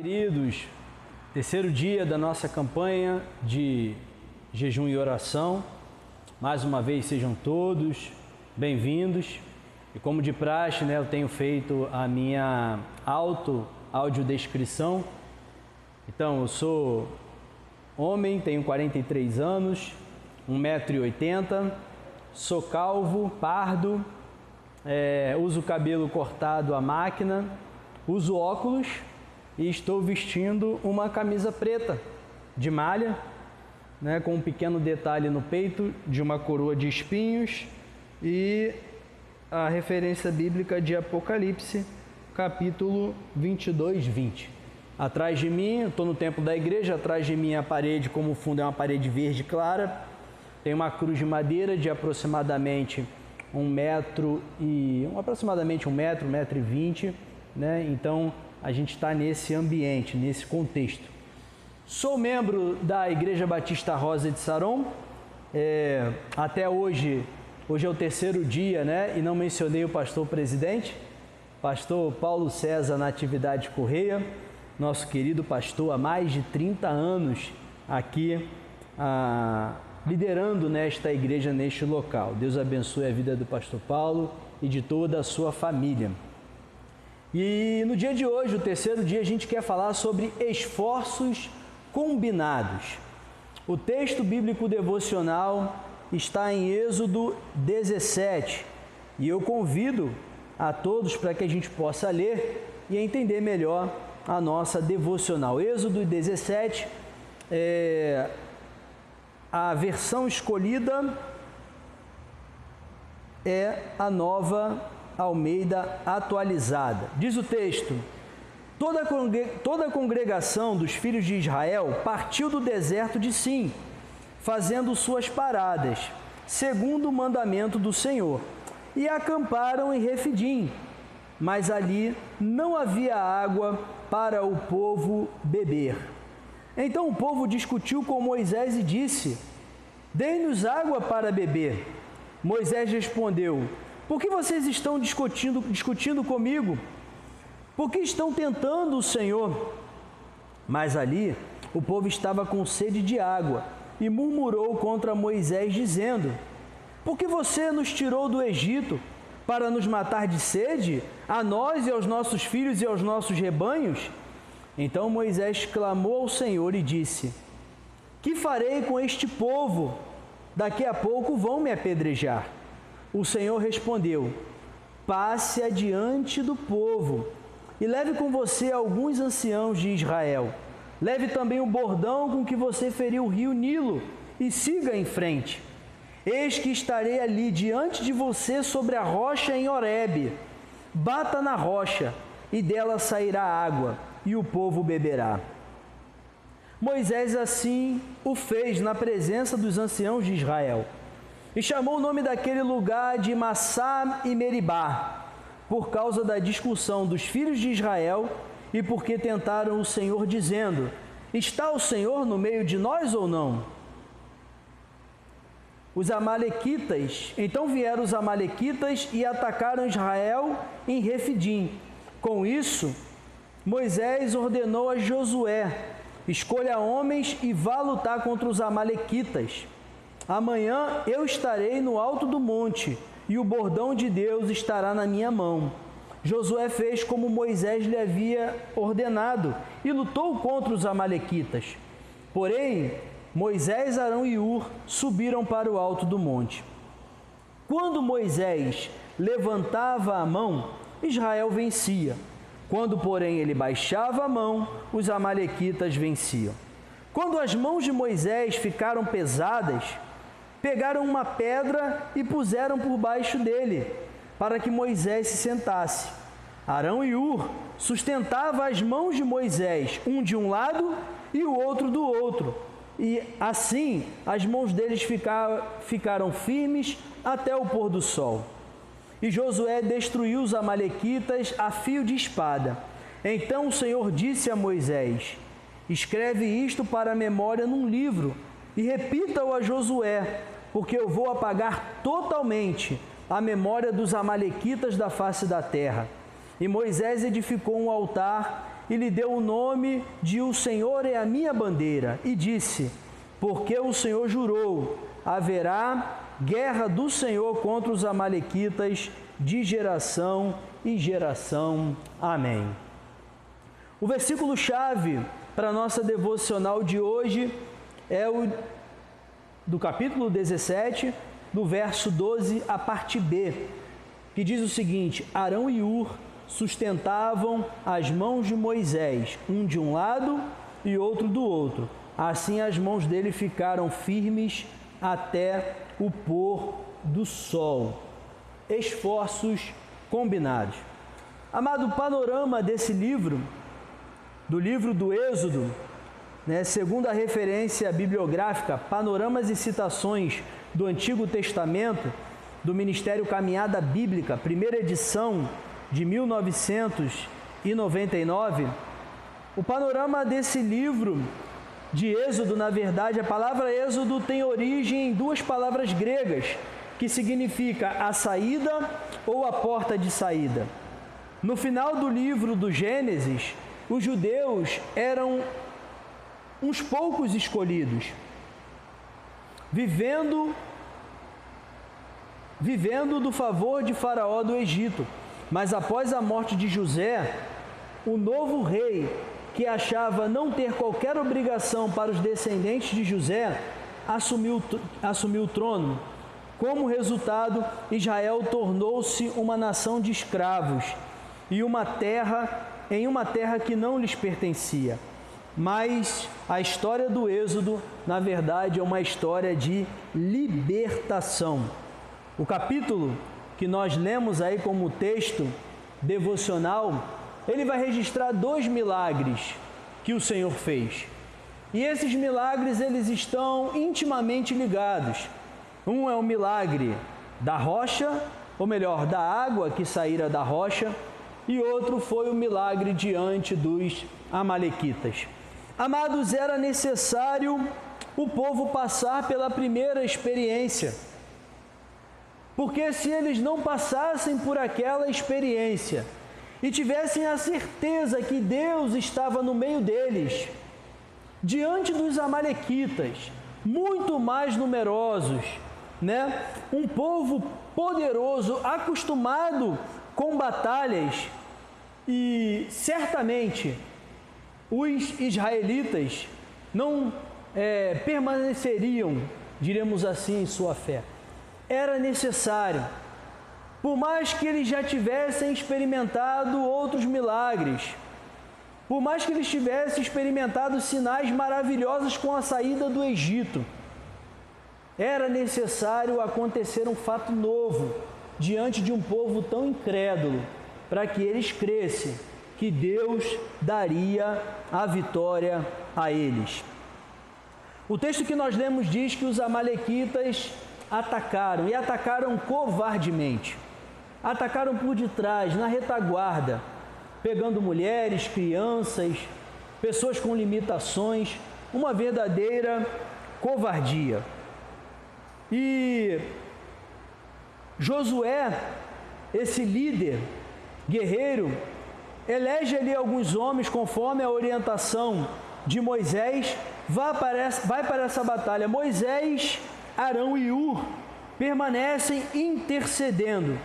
Queridos, terceiro dia da nossa campanha de jejum e oração. Mais uma vez sejam todos bem-vindos. E como de praxe, eu tenho feito a minha audiodescrição. Então, eu sou homem, tenho 43 anos, 1,80 m, sou calvo, pardo, uso cabelo cortado à máquina, uso óculos e estou vestindo uma camisa preta de malha, com um pequeno detalhe no peito de uma coroa de espinhos e a referência bíblica de Apocalipse, capítulo 22, 20. Atrás de mim, estou no templo da igreja, atrás de mim a parede, como fundo é uma parede verde clara, tem uma cruz de madeira de aproximadamente 1 metro, 1,20 m, Então, a gente está nesse ambiente, nesse contexto. Sou membro da Igreja Batista Rosa de Saron, até hoje é o terceiro dia, e não mencionei o pastor presidente, pastor Paulo César Natividade Correia, nosso querido pastor há mais de 30 anos aqui, liderando nesta igreja, neste local. Deus abençoe a vida do pastor Paulo e de toda a sua família. E no dia de hoje, o terceiro dia, a gente quer falar sobre esforços combinados. O texto bíblico devocional está em Êxodo 17 e eu convido a todos para que a gente possa ler e entender melhor a nossa devocional. Êxodo 17, a versão escolhida é a Nova Almeida atualizada. Diz o texto: toda a congregação dos filhos de Israel partiu do deserto de Sim, fazendo suas paradas, segundo o mandamento do Senhor, e acamparam em Refidim, mas ali não havia água para o povo beber. Então o povo discutiu com Moisés e disse: dê-nos água para beber. Moisés respondeu: por que vocês estão discutindo comigo? Por que estão tentando o Senhor? Mas ali o povo estava com sede de água e murmurou contra Moisés, dizendo: por que você nos tirou do Egito para nos matar de sede, a nós e aos nossos filhos e aos nossos rebanhos? Então Moisés clamou ao Senhor e disse: que farei com este povo? Daqui a pouco vão me apedrejar. O Senhor respondeu: passe adiante do povo e leve com você alguns anciãos de Israel. Leve também o bordão com que você feriu o rio Nilo e siga em frente. Eis que estarei ali diante de você sobre a rocha em Horebe. Bata na rocha e dela sairá água e o povo beberá. Moisés assim o fez na presença dos anciãos de Israel. E chamou o nome daquele lugar de Massá e Meribá, por causa da discussão dos filhos de Israel e porque tentaram o Senhor, dizendo: está o Senhor no meio de nós ou não? Então vieram os amalequitas e atacaram Israel em Refidim. Com isso, Moisés ordenou a Josué: escolha homens e vá lutar contra os amalequitas. Amanhã eu estarei no alto do monte, e o bordão de Deus estará na minha mão. Josué fez como Moisés lhe havia ordenado, e lutou contra os amalequitas. Porém, Moisés, Arão e Hur subiram para o alto do monte. Quando Moisés levantava a mão, Israel vencia. Quando, porém, ele baixava a mão, os amalequitas venciam. Quando as mãos de Moisés ficaram pesadas, pegaram uma pedra e puseram por baixo dele, para que Moisés se sentasse. Arão e Hur sustentavam as mãos de Moisés, um de um lado e o outro do outro. E assim as mãos deles ficaram firmes até o pôr do sol. E Josué destruiu os amalequitas a fio de espada. Então o Senhor disse a Moisés: escreve isto para a memória num livro e repita-o a Josué, porque eu vou apagar totalmente a memória dos amalequitas da face da terra. E Moisés edificou um altar e lhe deu o nome de O Senhor é a minha bandeira, e disse: porque o Senhor jurou, haverá guerra do Senhor contra os amalequitas de geração em geração. Amém. O versículo-chave para a nossa devocional de hoje é o do capítulo 17, do verso 12, a parte B, que diz o seguinte: Arão e Hur sustentavam as mãos de Moisés, um de um lado e outro do outro. Assim as mãos dele ficaram firmes até o pôr do sol. Esforços combinados. Amado, o panorama desse livro, do livro do Êxodo, segundo a referência bibliográfica Panoramas e Citações do Antigo Testamento, do Ministério Caminhada Bíblica, primeira edição de 1999, o panorama desse livro de Êxodo, na verdade, a palavra Êxodo tem origem em duas palavras gregas, que significa a saída ou a porta de saída. No final do livro do Gênesis, os judeus eram uns poucos escolhidos, vivendo do favor de Faraó do Egito. Mas após a morte de José, o novo rei, que achava não ter qualquer obrigação para os descendentes de José, assumiu o trono. Como resultado, Israel tornou-se uma nação de escravos em uma terra que não lhes pertencia. Mas a história do Êxodo, na verdade, é uma história de libertação. O capítulo que nós lemos aí como texto devocional, ele vai registrar 2 milagres que o Senhor fez. E esses milagres, eles estão intimamente ligados. Um é o milagre da rocha, ou melhor, da água que saíra da rocha, e outro foi o milagre diante dos amalequitas. Amados, era necessário o povo passar pela primeira experiência, porque se eles não passassem por aquela experiência e tivessem a certeza que Deus estava no meio deles, diante dos amalequitas, muito mais numerosos, um povo poderoso, acostumado com batalhas, e certamente os israelitas não permaneceriam, diremos assim, em sua fé. Era necessário, por mais que eles já tivessem experimentado outros milagres, por mais que eles tivessem experimentado sinais maravilhosos com a saída do Egito, era necessário acontecer um fato novo diante de um povo tão incrédulo, para que eles crescem que Deus daria a vitória a eles. O texto que nós lemos diz que os amalequitas atacaram, e atacaram covardemente. Atacaram por detrás, na retaguarda, pegando mulheres, crianças, pessoas com limitações, uma verdadeira covardia. E Josué, esse líder guerreiro, elege ali alguns homens conforme a orientação de Moisés, vai para essa batalha. Moisés, Arão e Hur permanecem intercedendo.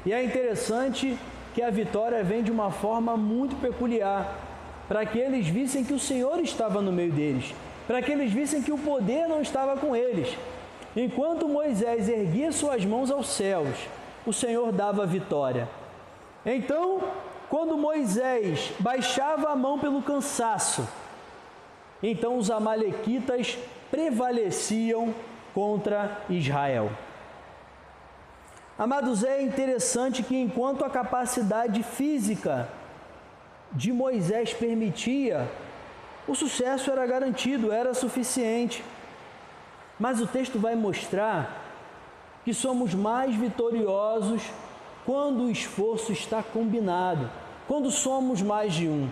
E é interessante que a vitória vem de uma forma muito peculiar, para que eles vissem que o Senhor estava no meio deles, para que eles vissem que o poder não estava com eles. Enquanto Moisés erguia suas mãos aos céus, o Senhor dava a vitória. Então, quando Moisés baixava a mão pelo cansaço, então os amalequitas prevaleciam contra Israel. Amados, é interessante que enquanto a capacidade física de Moisés permitia, o sucesso era garantido, era suficiente. Mas o texto vai mostrar que somos mais vitoriosos quando o esforço está combinado, quando somos mais de um.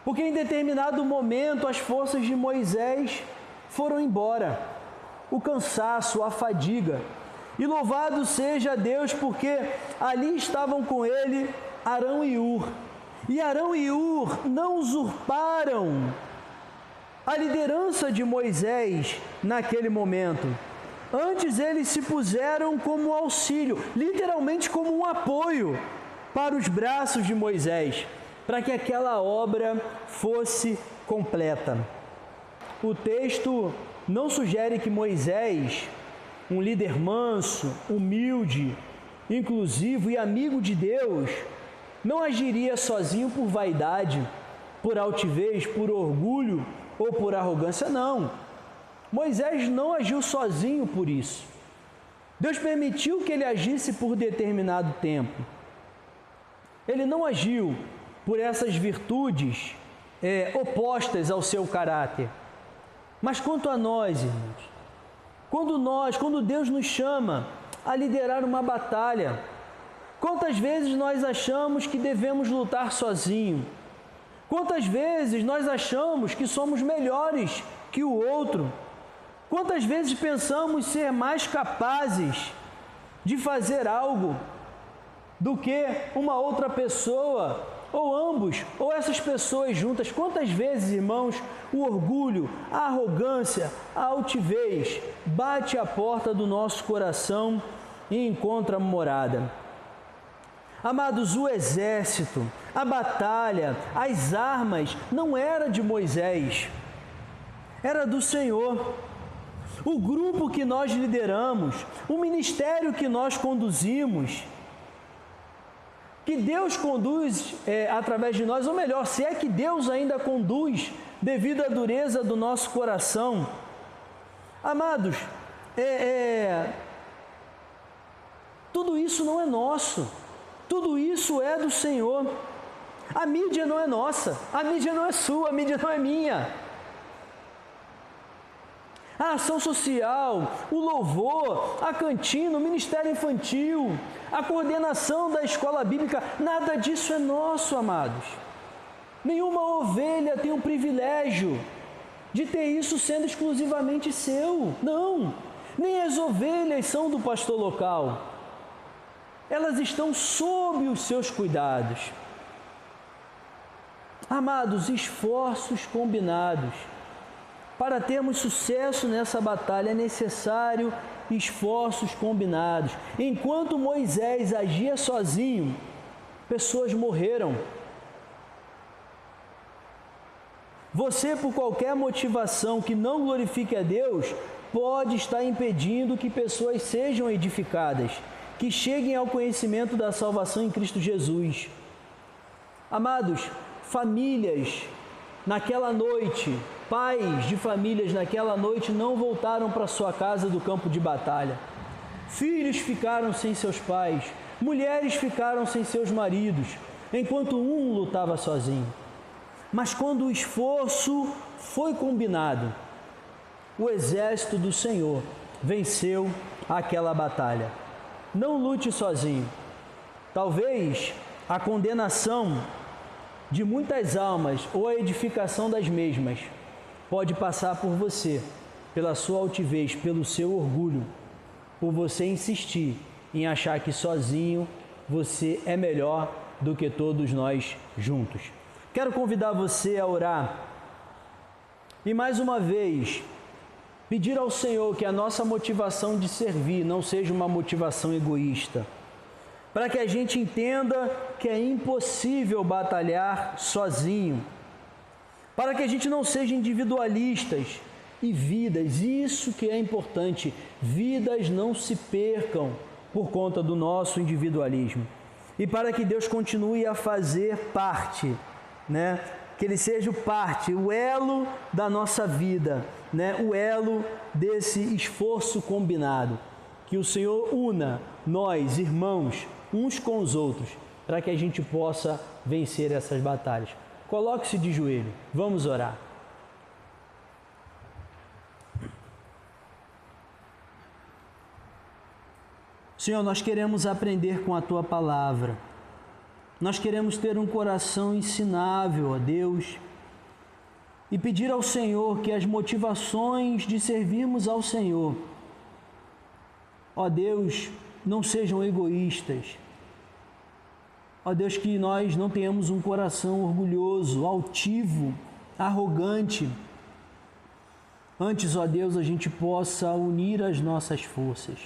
Porque em determinado momento as forças de Moisés foram embora, o cansaço, a fadiga. E louvado seja Deus, porque ali estavam com ele Arão e Hur. E Arão e Hur não usurparam a liderança de Moisés naquele momento. Antes eles se puseram como auxílio, literalmente como um apoio para os braços de Moisés, para que aquela obra fosse completa. O texto não sugere que Moisés, um líder manso, humilde, inclusivo e amigo de Deus, não agiria sozinho por vaidade, por altivez, por orgulho ou por arrogância, não. Moisés não agiu sozinho por isso. Deus permitiu que ele agisse por determinado tempo. Ele não agiu por essas virtudes opostas ao seu caráter. Mas quanto a nós, irmãos, quando Deus nos chama a liderar uma batalha, quantas vezes nós achamos que devemos lutar sozinho? Quantas vezes nós achamos que somos melhores que o outro? Quantas vezes pensamos ser mais capazes de fazer algo do que uma outra pessoa, ou ambos, ou essas pessoas juntas? Quantas vezes, irmãos, o orgulho, a arrogância, a altivez bate à porta do nosso coração e encontra morada? Amados, o exército, a batalha, as armas não era de Moisés, era do Senhor. O grupo que nós lideramos, o ministério que nós conduzimos, que Deus conduz através de nós, ou melhor, se é que Deus ainda conduz devido à dureza do nosso coração. Amados, tudo isso não é nosso, tudo isso é do Senhor. A mídia não é nossa, a mídia não é sua, a mídia não é minha. A ação social, o louvor, a cantina, o ministério infantil, a coordenação da escola bíblica, nada disso é nosso, amados. Nenhuma ovelha tem o privilégio de ter isso sendo exclusivamente seu. Não, nem as ovelhas são do pastor local. Elas estão sob os seus cuidados. Amados, esforços combinados. Para termos sucesso nessa batalha é necessário esforços combinados. Enquanto Moisés agia sozinho, pessoas morreram. Você, por qualquer motivação que não glorifique a Deus, pode estar impedindo que pessoas sejam edificadas, que cheguem ao conhecimento da salvação em Cristo Jesus. Amados, famílias naquela noite, pais de famílias naquela noite não voltaram para sua casa do campo de batalha. Filhos ficaram sem seus pais, mulheres ficaram sem seus maridos, enquanto um lutava sozinho. Mas quando o esforço foi combinado, o exército do Senhor venceu aquela batalha. Não lute sozinho. Talvez a condenação de muitas almas ou a edificação das mesmas pode passar por você, pela sua altivez, pelo seu orgulho, por você insistir em achar que sozinho você é melhor do que todos nós juntos. Quero convidar você a orar e mais uma vez pedir ao Senhor que a nossa motivação de servir não seja uma motivação egoísta, para que a gente entenda que é impossível batalhar sozinho, para que a gente não seja individualistas e vidas, isso que é importante, vidas não se percam por conta do nosso individualismo, e para que Deus continue a fazer parte, que Ele seja parte, o elo da nossa vida, o elo desse esforço combinado, que o Senhor una nós, irmãos, uns com os outros, para que a gente possa vencer essas batalhas. Coloque-se de joelho, vamos orar. Senhor, nós queremos aprender com a Tua Palavra. Nós queremos ter um coração ensinável, ó Deus, e pedir ao Senhor que as motivações de servirmos ao Senhor, ó Deus, não sejam egoístas, Ó Deus, que nós não tenhamos um coração orgulhoso, altivo, arrogante. Antes, ó Deus, a gente possa unir as nossas forças.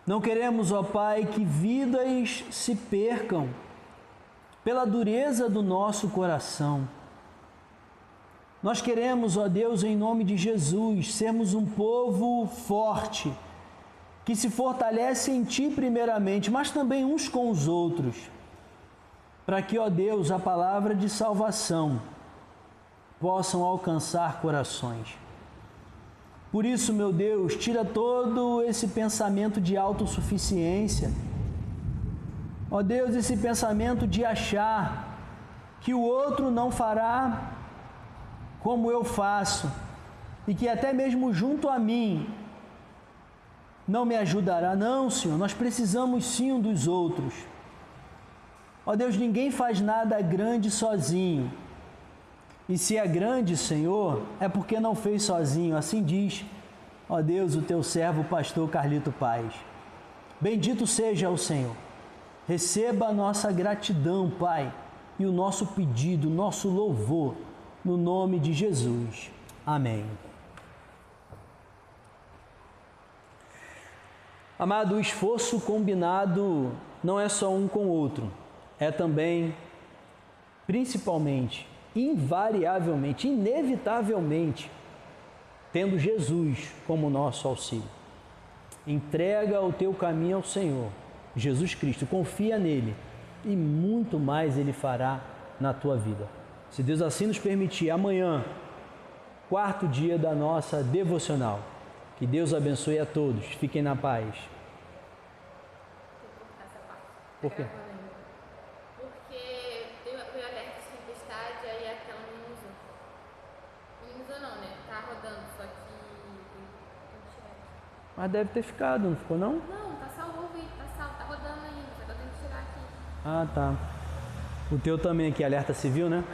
Não queremos, ó Pai, que vidas se percam pela dureza do nosso coração. Nós queremos, ó Deus, em nome de Jesus, sermos um povo forte, que se fortalece em Ti primeiramente, mas também uns com os outros, para que, ó Deus, a palavra de salvação possam alcançar corações. Por isso, meu Deus, tira todo esse pensamento de autossuficiência. Ó Deus, esse pensamento de achar que o outro não fará como eu faço e que até mesmo junto a mim não me ajudará. Não, Senhor, nós precisamos sim um dos outros. Ó Deus, ninguém faz nada grande sozinho. E se é grande, Senhor, é porque não fez sozinho. Assim diz, ó Deus, o teu servo, pastor Carlito Paz. Bendito seja o Senhor. Receba a nossa gratidão, Pai, e o nosso pedido, o nosso louvor, no nome de Jesus. Amém. Amado, o esforço combinado não é só um com o outro, é também, principalmente, invariavelmente, inevitavelmente, tendo Jesus como nosso auxílio. Entrega o teu caminho ao Senhor, Jesus Cristo, confia nele e muito mais Ele fará na tua vida. Se Deus assim nos permitir, amanhã, 4º dia da nossa devocional. Que Deus abençoe a todos. Fiquem na paz. Por quê? Porque veio alerta de tempestade, aí aquela não usou. Não usou não, né? Tá rodando, só que... Mas deve ter ficado, não ficou não? Não, tá salvo o vídeo, tá rodando ainda, só que eu tenho que tirar aqui. Ah, tá. O teu também aqui, alerta civil, né?